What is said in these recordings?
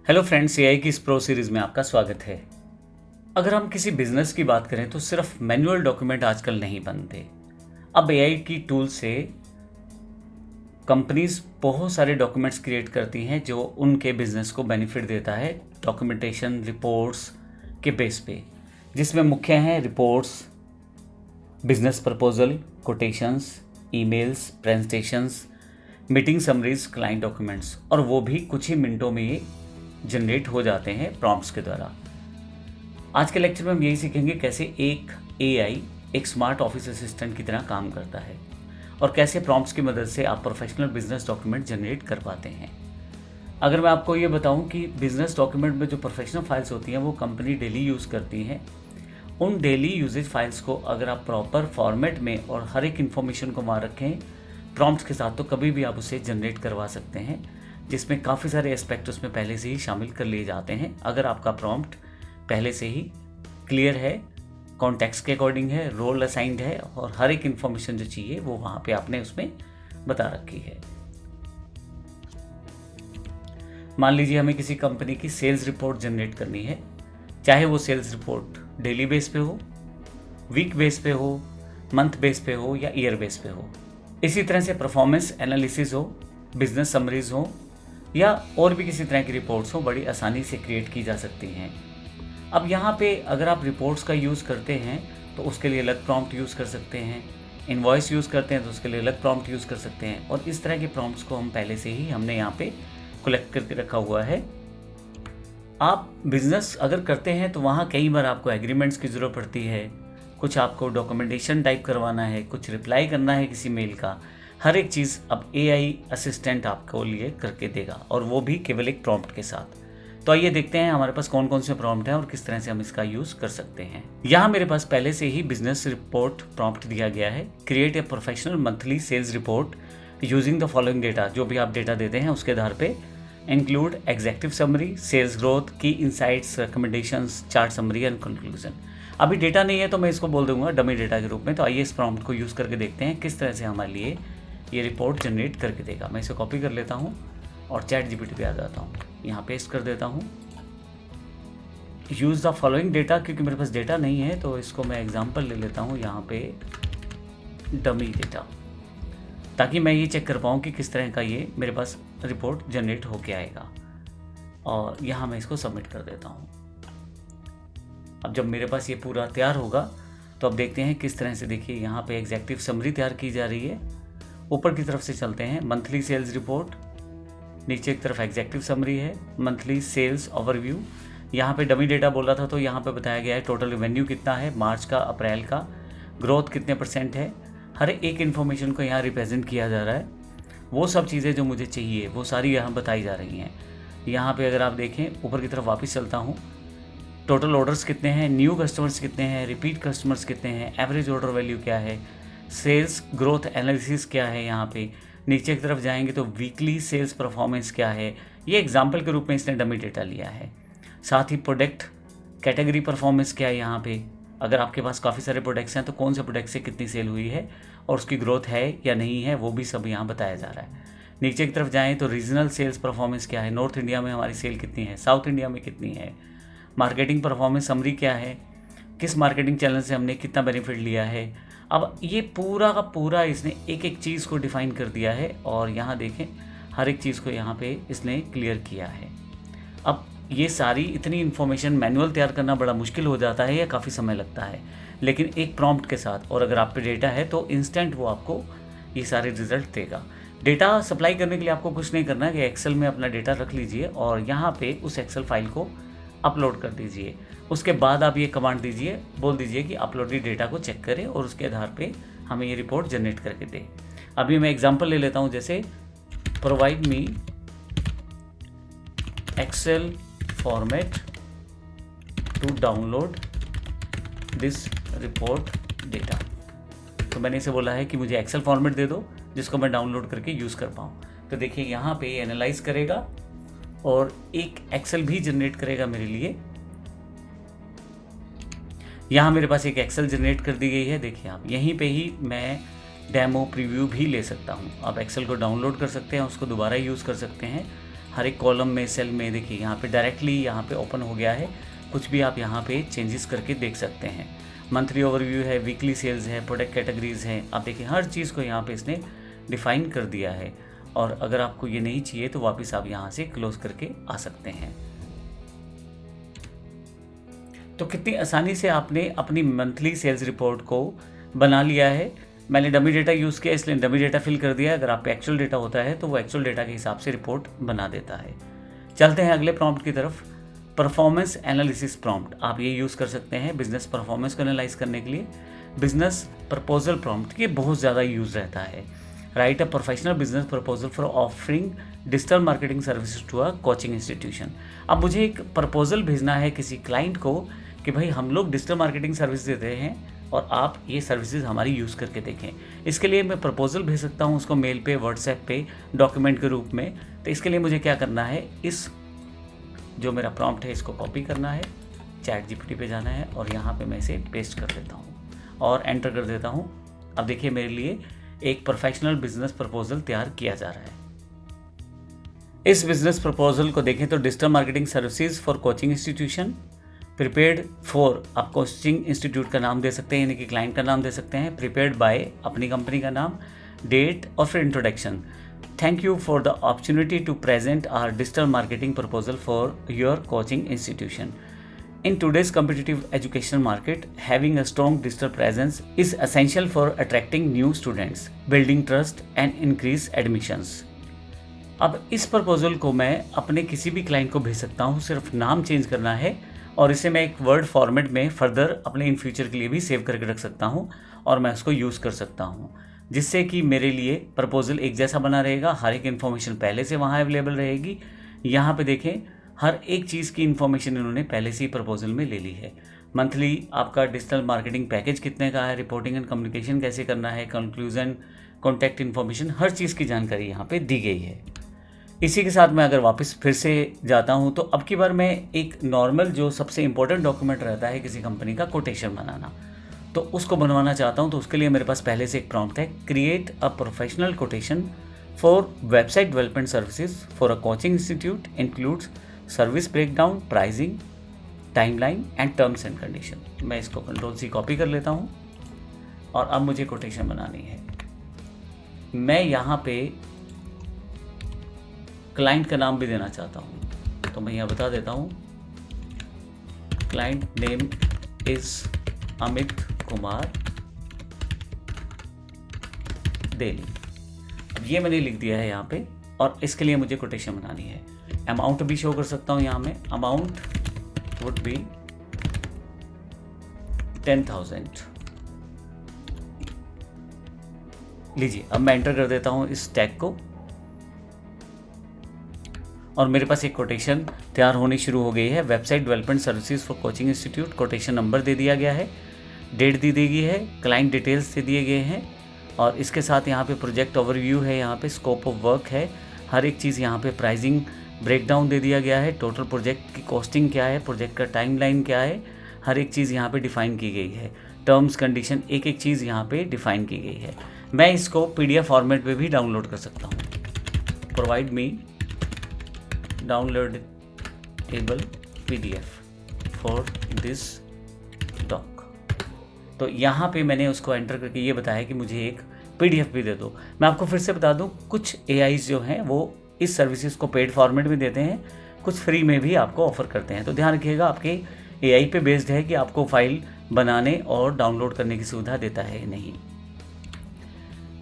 Hello friends, AI की इस pro series में आपका स्वागत है। अगर हम किसी बिजनेस की बात करें तो सिर्फ मैनुअल डॉक्यूमेंट आजकल नहीं बनते। अब एआई की टूल से कंपनीज बहुत सारे डॉक्यूमेंट्स क्रिएट करती हैं जो उनके बिजनेस को बेनिफिट देता है डॉक्यूमेंटेशन रिपोर्ट्स के बेस पे, जिसमें मुख्य हैं reports, business proposal, quotations, emails, presentations, meeting summaries, client documents, और वो भी कुछ ही मिनटों में ये जनरेट हो जाते हैं प्रॉम्प्ट्स के द्वारा। आज के लेक्चर में हम यही सीखेंगे कैसे एक एआई एक स्मार्ट ऑफिस असिस्टेंट की तरह काम करता है और कैसे प्रॉम्प्ट्स की मदद से आप प्रोफेशनल बिजनेस डॉक्यूमेंट जनरेट कर पाते हैं। अगर मैं आपको ये बताऊं कि बिजनेस डॉक्यूमेंट में जो प्रोफेशनल फाइल्स होती हैं वो कंपनी डेली यूज़ करती हैं, उन डेली यूजेज फाइल्स को अगर आप प्रॉपर फॉर्मेट में और हर एक इन्फॉर्मेशन को वहाँ रखें प्रॉम्प्ट्स के साथ, तो कभी भी आप उसे जनरेट करवा सकते हैं, जिसमें काफ़ी सारे एस्पेक्ट उसमें पहले से ही शामिल कर लिए जाते हैं। अगर आपका प्रॉम्प्ट पहले से ही क्लियर है, कॉन्टेक्स्ट के अकॉर्डिंग है, रोल असाइंड है और हर एक इन्फॉर्मेशन जो चाहिए वो वहाँ पे आपने उसमें बता रखी है। मान लीजिए हमें किसी कंपनी की सेल्स रिपोर्ट जनरेट करनी है, चाहे वो सेल्स रिपोर्ट डेली बेस पे हो, वीक बेस पे हो, मंथ बेस पे हो या ईयर बेस पे हो। इसी तरह से परफॉर्मेंस एनालिसिस हो, बिजनेस समरीज हो या और भी किसी तरह की रिपोर्ट्स हो, बड़ी आसानी से क्रिएट की जा सकती हैं। अब यहाँ पे अगर आप रिपोर्ट्स का यूज़ करते हैं तो उसके लिए अलग प्रॉम्प्ट यूज़ कर सकते हैं, इनवॉइस यूज़ करते हैं तो उसके लिए अलग प्रॉम्प्ट यूज़ कर सकते हैं, और इस तरह के प्रॉम्प्ट्स को हम पहले से ही हमने यहाँ पे कलेक्ट करके रखा हुआ है। आप बिजनेस अगर करते हैं तो वहाँ कई बार आपको एग्रीमेंट्स की ज़रूरत पड़ती है, कुछ आपको डॉक्यूमेंटेशन टाइप करवाना है, कुछ रिप्लाई करना है किसी मेल का, हर एक चीज़ अब एआई असिस्टेंट आपको लिए करके देगा, और वो भी केवल एक प्रॉम्प्ट के साथ। तो आइए देखते हैं हमारे पास कौन कौन से प्रॉम्प्ट हैं और किस तरह से हम इसका यूज़ कर सकते हैं। यहाँ मेरे पास पहले से ही बिजनेस रिपोर्ट प्रॉम्प्ट दिया गया है। Create a professional monthly sales report using the following data. जो भी आप डेटा देते हैं उसके आधार पे include executive summary, sales growth, की insights, recommendations, chart summary and conclusion. अभी डेटा नहीं है तो मैं इसको बोल दूंगा डमी डेटा के रूप में। तो आइए इस प्रॉम्प्ट को यूज़ करके देखते हैं किस तरह से हमारे लिए ये रिपोर्ट जनरेट करके देगा। मैं इसे कॉपी कर लेता हूँ और चैट जीपीटी पे आ जाता हूँ, यहाँ पेस्ट कर देता हूँ। यूज़ द फॉलोइंग डेटा, क्योंकि मेरे पास डेटा नहीं है तो इसको मैं एग्जांपल ले लेता हूँ, यहाँ पे डमी डेटा, ताकि मैं ये चेक कर पाऊँ कि किस तरह का ये मेरे पास रिपोर्ट जनरेट होके आएगा। और यहाँ मैं इसको सबमिट कर देता हूँ। अब जब मेरे पास ये पूरा तैयार होगा तो अब देखते हैं किस तरह से। देखिए यहाँ पे एग्जेक्टिव समरी तैयार की जा रही है। ऊपर की तरफ से चलते हैं, मंथली सेल्स रिपोर्ट, नीचे की तरफ एग्जेक्टिव समरी है, मंथली सेल्स ओवरव्यू। यहाँ पे डमी डेटा बोला था तो यहाँ पे बताया गया है टोटल रेवेन्यू कितना है मार्च का, अप्रैल का, ग्रोथ कितने % है। हर एक इन्फॉर्मेशन को यहाँ रिप्रेजेंट किया जा रहा है। वो सब चीज़ें जो मुझे चाहिए वो सारी यहाँ बताई जा रही हैं। यहाँ पे अगर आप देखें, ऊपर की तरफ वापस चलता हूँ, टोटल ऑर्डर्स कितने हैं, न्यू कस्टमर्स कितने हैं, रिपीट कस्टमर्स कितने हैं, एवरेज ऑर्डर वैल्यू क्या है, सेल्स ग्रोथ एनालिसिस क्या है। यहाँ पे नीचे की तरफ जाएंगे तो वीकली सेल्स परफॉर्मेंस क्या है। ये एग्जांपल के रूप में इसने डमी डेटा लिया है। साथ ही प्रोडक्ट कैटेगरी परफॉर्मेंस क्या है। यहाँ पे अगर आपके पास काफ़ी सारे प्रोडक्ट्स हैं तो कौन से प्रोडक्ट से कितनी सेल हुई है और उसकी ग्रोथ है या नहीं है, वो भी सब यहाँ बताया जा रहा है। नीचे की तरफ जाएँ तो रीजनल सेल्स परफॉर्मेंस क्या है, नॉर्थ इंडिया में हमारी सेल कितनी है, साउथ इंडिया में कितनी है, मार्केटिंग परफॉर्मेंस समरी क्या है, किस मार्केटिंग चैनल से हमने कितना बेनिफिट लिया है। अब ये पूरा का पूरा इसने एक एक चीज़ को डिफ़ाइन कर दिया है, और यहाँ देखें हर एक चीज़ को यहाँ पे इसने क्लियर किया है। अब ये सारी इतनी इन्फॉर्मेशन मैनुअल तैयार करना बड़ा मुश्किल हो जाता है या काफ़ी समय लगता है, लेकिन एक प्रॉम्प्ट के साथ, और अगर आप पे डेटा है तो इंस्टेंट वो आपको ये सारे रिजल्ट देगा। डेटा सप्लाई करने के लिए आपको कुछ नहीं करना है कि एक्सेल में अपना डेटा रख लीजिए और यहाँ पे उस एक्सेल फाइल को अपलोड कर दीजिए। उसके बाद आप ये कमांड दीजिए, बोल दीजिए कि अपलोडेड डेटा को चेक करें और उसके आधार पे हमें ये रिपोर्ट जनरेट करके दे। अभी मैं एग्जांपल ले लेता हूँ, जैसे provide me excel format to download this report data. तो मैंने इसे बोला है कि मुझे एक्सेल फॉर्मेट दे दो जिसको मैं डाउनलोड करके यूज़ कर पाऊँ। तो देखिए यहाँ पे एनालाइज करेगा और एक एक्सेल भी जनरेट करेगा मेरे लिए। यहाँ मेरे पास एक एक्सेल जनरेट कर दी गई है। देखिए आप यहीं पे ही मैं डेमो प्रीव्यू भी ले सकता हूँ। आप एक्सेल को डाउनलोड कर सकते हैं, उसको दोबारा यूज़ कर सकते हैं। हर एक कॉलम में, सेल में देखिए यहाँ पे डायरेक्टली यहाँ पे ओपन हो गया है। कुछ भी आप यहाँ पे चेंजेस करके देख सकते हैं। मंथली ओवरव्यू है, वीकली सेल्स है, प्रोडक्ट कैटेगरीज हैं। आप देखिए हर चीज़ को यहाँ पे इसने डिफाइन कर दिया है। और अगर आपको ये नहीं चाहिए तो वापस आप यहाँ से क्लोज करके आ सकते हैं। तो कितनी आसानी से आपने अपनी मंथली सेल्स रिपोर्ट को बना लिया है। मैंने डमी डेटा यूज़ किया इसलिए डमी डेटा फिल कर दिया। अगर आप पे एक्चुअल डेटा होता है तो वो एक्चुअल डेटा के हिसाब से रिपोर्ट बना देता है। चलते हैं अगले प्रॉम्प्ट की तरफ। परफॉर्मेंस एनालिसिस प्रॉम्प्ट आप ये यूज़ कर सकते हैं बिजनेस परफॉर्मेंस को एनालाइज करने के लिए। बिजनेस प्रपोजल प्रॉम्प्ट ये बहुत ज़्यादा यूज़ रहता है। Write a professional business proposal for offering digital marketing services to a coaching institution. अब मुझे एक प्रपोजल भेजना है किसी क्लाइंट को कि भाई हम लोग डिजिटल मार्केटिंग सर्विस देते हैं और आप ये सर्विसेज हमारी यूज़ करके देखें। इसके लिए मैं प्रपोजल भेज सकता हूँ उसको मेल पे, व्हाट्सएप पे, डॉक्यूमेंट के रूप में। तो इसके लिए मुझे क्या करना है, इस जो मेरा प्रॉम्प्ट है इसको कॉपी करना है, चैट जीपीटी पे जाना है और यहाँ पे मैं इसे पेस्ट कर देता हूँ और एंटर कर देता हूँ। अब देखिए मेरे लिए एक प्रोफेशनल बिजनेस प्रपोजल तैयार किया जा रहा है। इस बिजनेस प्रपोजल को देखें तो digital marketing services for coaching institution prepared for, आप कोचिंग इंस्टीट्यूट का नाम दे सकते हैं, यानी कि क्लाइंट का नाम दे सकते हैं। प्रिपेयर्ड बाय अपनी कंपनी का नाम, डेट और फिर introduction. Thank you for the opportunity to present our digital marketing proposal for your coaching institution. In today's competitive education market, having a strong digital presence is essential for attracting new students, building trust and increase admissions. अब इस proposal को मैं अपने किसी भी client को भेज सकता हूँ, सिर्फ नाम चेंज करना है और इसे मैं एक वर्ड फॉर्मेट में फर्दर अपने इन फ्यूचर के लिए भी सेव करके रख सकता हूँ और मैं उसको यूज़ कर सकता हूँ, जिससे कि मेरे लिए प्रपोजल एक जैसा बना रहेगा। हर एक इन्फॉर्मेशन पहले से वहाँ अवेलेबल रहेगी। यहाँ पे देखें हर एक चीज़ की इन्फॉर्मेशन इन्होंने पहले से ही प्रपोजल में ले ली है। मंथली आपका डिजिटल मार्केटिंग पैकेज कितने का है, रिपोर्टिंग एंड कम्युनिकेशन कैसे करना है, कंक्लूजन, कॉन्टैक्ट इन्फॉर्मेशन, हर चीज़ की जानकारी यहाँ पे दी गई है। इसी के साथ मैं अगर वापस फिर से जाता हूँ तो अब की बार मैं एक नॉर्मल जो सबसे इम्पोर्टेंट डॉक्यूमेंट रहता है किसी कंपनी का, कोटेशन बनाना, तो उसको बनवाना चाहता हूँ। तो उसके लिए मेरे पास पहले से एक प्रॉम्प्ट है, create a professional quotation for website development services for a coaching institute includes service breakdown, pricing, timeline and terms and condition. मैं इसको Ctrl+C कॉपी कर लेता हूँ और अब मुझे कोटेशन बनानी है। मैं यहाँ पे क्लाइंट का नाम भी देना चाहता हूँ, तो मैं यहाँ बता देता हूँ client name is Amit Kumar Delhi. अब ये मैंने लिख दिया है यहाँ पे और इसके लिए मुझे कोटेशन बनानी है। अमाउंट भी शो कर सकता हूँ यहाँ में, अमाउंट वुड बी 10,000। लीजिए अब मैं एंटर कर देता हूँ इस टैग को और मेरे पास एक कोटेशन तैयार होनी शुरू हो गई है। Website development services for coaching institute, quotation number दे दिया गया है, डेट दी गई है, क्लाइंट डिटेल्स से दिए गए हैं और इसके साथ यहाँ पे प्रोजेक्ट ओवरव्यू है, यहाँ पे स्कोप ऑफ वर्क है, हर एक चीज़ यहाँ पे प्राइसिंग ब्रेकडाउन दे दिया गया है, टोटल प्रोजेक्ट की कॉस्टिंग क्या है, प्रोजेक्ट का टाइमलाइन क्या है, हर एक चीज़ यहाँ पे डिफ़ाइन की गई है, टर्म्स कंडीशन, एक एक चीज़ यहाँ पे डिफ़ाइन की गई है। मैं इसको PDF फॉर्मेट में भी डाउनलोड कर सकता हूँ। Provide me downloadable PDF for this doc. तो यहाँ पे मैंने उसको एंटर करके ये बताया कि मुझे एक PDF भी दे दो। मैं आपको फिर से बता दूँ, कुछ AIs जो हैं वो इस सर्विसेज को पेड फॉर्मेट में देते हैं, कुछ फ्री में भी आपको ऑफर करते हैं। तो ध्यान रखिएगा, आपके AI पे बेस्ड है कि आपको फाइल बनाने और डाउनलोड करने की सुविधा देता है नहीं।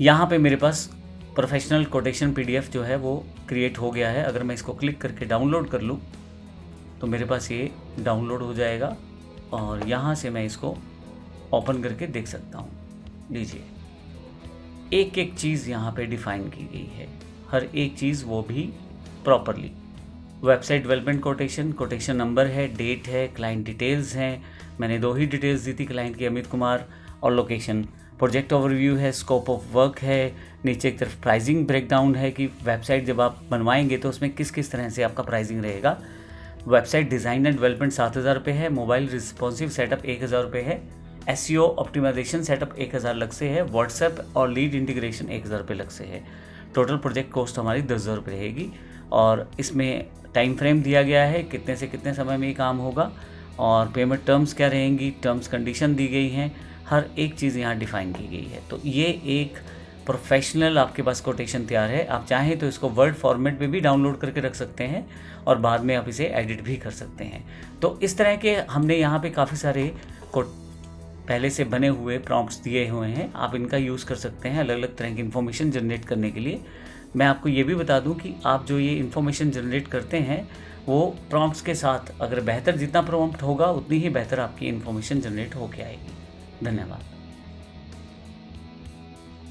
यहाँ पे मेरे पास प्रोफेशनल कोटेशन PDF जो है वो क्रिएट हो गया है। अगर मैं इसको क्लिक करके डाउनलोड कर लूँ तो मेरे पास ये डाउनलोड हो जाएगा और यहाँ से मैं इसको ओपन करके देख सकता हूँ। लीजिए, एक एक चीज़ यहाँ पे डिफ़ाइन की गई है, हर एक चीज़ वो भी properly. Website development quotation, quotation number है, डेट है, क्लाइंट डिटेल्स हैं, मैंने 2 ही डिटेल्स दी थी क्लाइंट की, अमित कुमार, और लोकेशन। प्रोजेक्ट ओवरव्यू है, स्कोप ऑफ वर्क है, नीचे एक तरफ प्राइसिंग ब्रेकडाउन है कि वेबसाइट जब आप बनवाएंगे तो उसमें किस किस तरह से आपका प्राइसिंग रहेगा। वेबसाइट डिज़ाइन एंड डेवलपमेंट 7,000 रुपये है, मोबाइल रिस्पॉन्सिव सेटअप 1,000 रुपये है, SEO ऑप्टिमाइजेशन सेटअप 1,000 अलग से है, व्हाट्सएप और लीड इंटीग्रेशन 1,000 रुपये अलग से है। टोटल प्रोजेक्ट कॉस्ट हमारी 10,000 रुपये रहेगी और इसमें टाइम फ्रेम दिया गया है, कितने से कितने समय में ये काम होगा, और पेमेंट टर्म्स क्या रहेंगी, टर्म्स कंडीशन दी गई हैं, हर एक चीज़ यहाँ डिफ़ाइन की गई है। तो ये एक प्रोफेशनल आपके पास कोटेशन तैयार है। आप चाहें तो इसको वर्ड फॉर्मेट में भी डाउनलोड करके रख सकते हैं और बाद में आप इसे एडिट भी कर सकते हैं। तो इस तरह के हमने यहाँ पे काफ़ी सारे पहले से बने हुए प्रॉम्प्ट्स दिए हुए हैं, आप इनका यूज़ कर सकते हैं अलग अलग तरह की इन्फॉर्मेशन जनरेट करने के लिए। मैं आपको ये भी बता दूं कि आप जो ये इन्फॉर्मेशन जनरेट करते हैं वो प्रॉम्प्ट्स के साथ अगर बेहतर जितना प्रॉम्प्ट होगा उतनी ही बेहतर आपकी इन्फॉर्मेशन जनरेट होके आएगी। धन्यवाद।